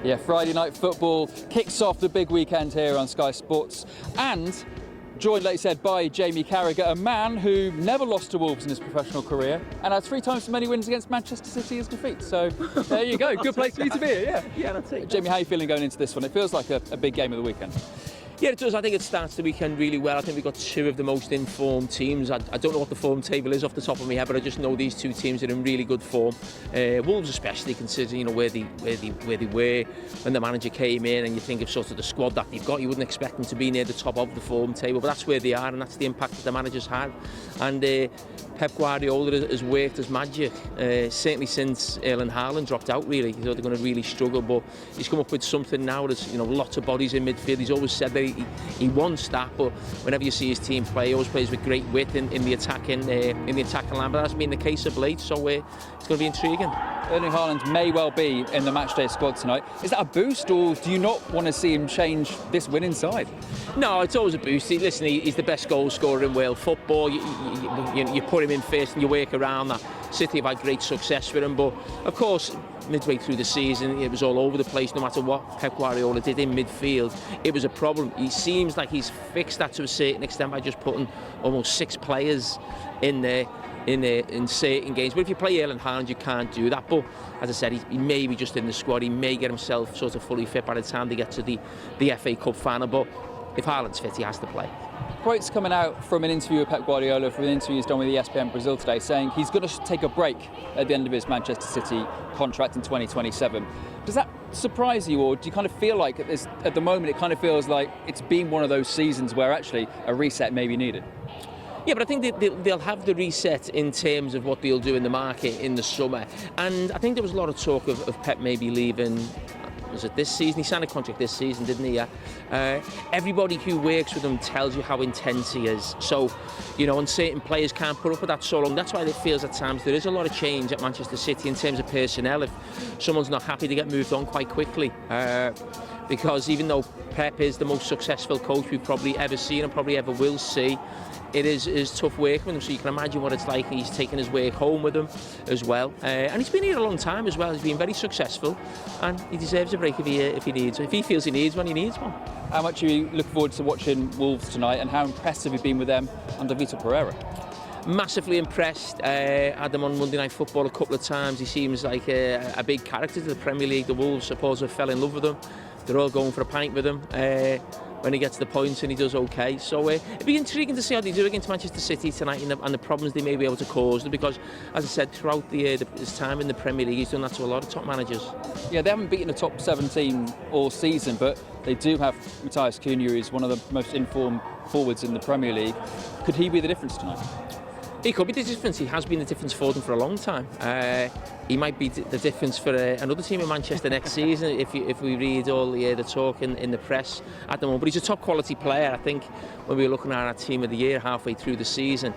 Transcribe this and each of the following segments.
Yeah, Friday night football kicks off the big weekend here on Sky Sports, and joined, like you said, by Jamie Carragher, a man who never lost to Wolves in his professional career and has 3 times as many wins against Manchester City as defeats. So there you go, good place for you to be. Yeah, that's it. Jamie, how are you feeling going into this one? It feels like a big game of the weekend. Yeah, it does. I think it starts the weekend really well. I think we've got 2 of the most informed teams. I don't know what the form table is off the top of my head, but I just know these 2 teams are in really good form. Wolves, especially considering where they were when the manager came in, and you think of sort of the squad that they've got, you wouldn't expect them to be near the top of the form table, but that's where they are, and that's the impact that the manager's had. And Pep Guardiola has worked his magic, certainly since Haaland dropped out. Really, he thought they're going to really struggle, but he's come up with something now. There's lots of bodies in midfield. He's always said that he wants that, but whenever you see his team play, he always plays with great width in the attacking line. But that's been the case of late, so it's going to be intriguing. Erling Haaland may well be in the matchday squad tonight. Is that a boost, or do you not want to see him change this winning side? No, it's always a boost. Listen, he's the best goal scorer in world football. You put him in first and you work around that. City have had great success with him, but of course, midway through the season, it was all over the place. No matter what Pep Guardiola did in midfield, it was a problem. He seems like he's fixed that to a certain extent by just putting almost 6 players in there in certain games. But if you play Erling Haaland, you can't do that. But as I said, he may be just in the squad. He may get himself sort of fully fit by the time they get to the FA Cup final. But if Haaland's fit, he has to play. Quotes coming out from an interview with Pep Guardiola, from an interview he's done with ESPN Brazil today, saying he's going to take a break at the end of his Manchester City contract in 2027. Does that surprise you, or do you kind of feel like at the moment it kind of feels like it's been one of those seasons where actually a reset may be needed? Yeah, but I think they'll have the reset in terms of what they'll do in the market in the summer. And I think there was a lot of talk of Pep maybe leaving. Was it this season? He signed a contract this season, didn't he? Yeah. Everybody who works with him tells you how intense he is. So, and certain players can't put up with that so long. That's why it feels at times there is a lot of change at Manchester City in terms of personnel. If someone's not happy, they get moved on quite quickly. Because even though Pep is the most successful coach we've probably ever seen and probably ever will see, it is tough work with him, so you can imagine what it's like. He's taken his work home with him as well, and he's been here a long time as well. He's been very successful, and he deserves a break if he feels he needs one, he needs one. How much are you looking forward to watching Wolves tonight, and how impressed have you been with them under Vitor Pereira? Massively impressed. Had them on Monday Night Football a couple of times. He seems like a big character to the Premier League. The Wolves supporters fell in love with him. They're all going for a pint with him when he gets the points, and he does okay. So it'd be intriguing to see how they do against Manchester City tonight and the problems they may be able to cause them, because, as I said, throughout his time in the Premier League, he's done that to a lot of top managers. Yeah, they haven't beaten a top 7 team all season, but they do have Matthias Cunha, who's one of the most informed forwards in the Premier League. Could he be the difference tonight? He could be the difference. He has been the difference for them for a long time. He might be the difference for another team in Manchester next season if we read all the talk in the press at the moment. But he's a top quality player. I think when we were looking at our team of the year halfway through the season,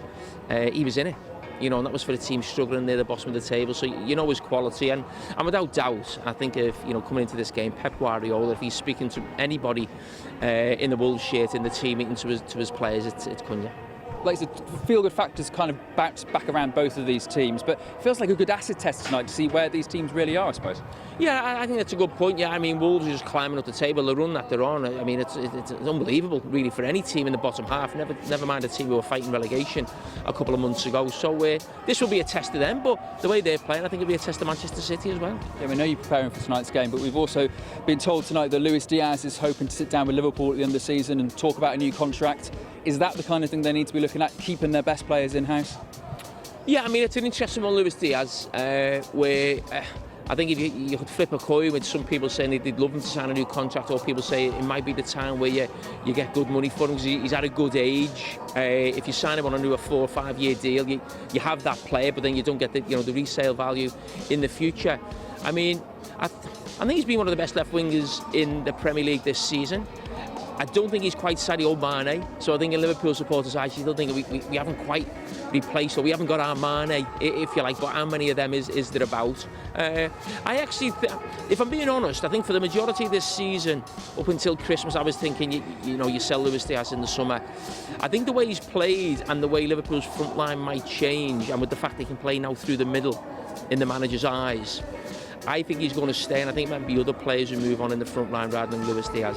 he was in it. And that was for a team struggling near the bottom of the table. So his quality, and without doubt, I think if coming into this game, Pep Guardiola, if he's speaking to anybody in the Wolves shirt in the team meeting to his players, it's Cunha. Like the feel-good factors kind of bounce back around both of these teams, but it feels like a good acid test tonight to see where these teams really are, I suppose. Yeah, I think that's a good point. Yeah, I mean, Wolves are just climbing up the table. The run that they're on, I mean, it's unbelievable, really, for any team in the bottom half. Never mind a team who were fighting relegation a couple of months ago. So this will be a test of them, but the way they're playing, I think it'll be a test of Manchester City as well. Yeah, we know you're preparing for tonight's game, but we've also been told tonight that Luis Diaz is hoping to sit down with Liverpool at the end of the season and talk about a new contract. Is that the kind of thing they need to be looking at, keeping their best players in-house? Yeah, I mean, it's an interesting one, Luis Diaz, where I think if you could flip a coin with some people saying they'd love him to sign a new contract, or people say it might be the time where you get good money for him because he's at a good age. If you sign him on a 4 or 5 year deal, you have that player, but then you don't get the resale value in the future. I mean, I think he's been one of the best left wingers in the Premier League this season. I don't think he's quite Sadio Mane, so I think in Liverpool supporters I still think we haven't quite replaced, or we haven't got our Mane, if you like, but how many of them is there about? I actually, if I'm being honest, I think for the majority of this season, up until Christmas, I was thinking, you sell Luis Diaz in the summer. I think the way he's played and the way Liverpool's front line might change, and with the fact they can play now through the middle in the manager's eyes, I think he's going to stay, and I think maybe other players will move on in the front line rather than Luis Diaz.